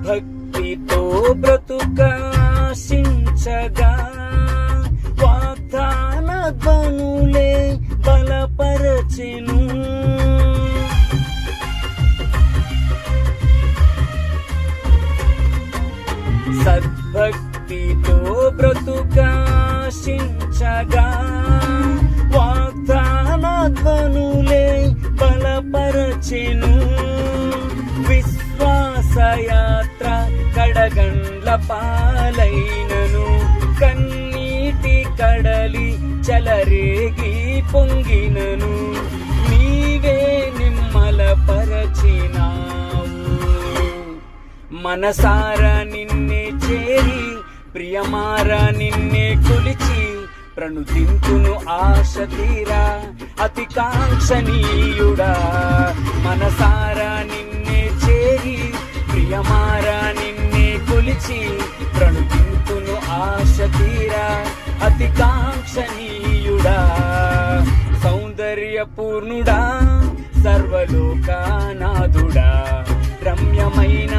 భక్తితో బ్రతుకాశించగా వాగ్దాన ధ్వనులే బలపరచెను. సద్భక్తితో బ్రతుకాశించగా వాగ్దాన ధ్వనులే బలపరచెను. విశ్వాసయాత్ర కడగండ్ల పాలైనను కన్నీటి కడలి చెలరేగి పొంగినను నీవే నిమ్మలపరచినావు. మనసారా నిన్నే చేరి ప్రియమారా నిన్నే కొలిచి ప్రణుతింతును ఆశ తీరా అతి కాంక్షణీయుడా. మనసారా నిన్నే చేరి ప్రియమారా నిన్నే కొలిచి ప్రణుతింతును ఆశ తీరా అతి కాంక్షణీయుడా. సౌందర్యపూర్ణుడా సర్వలోకానాథుడా రమ్యమైన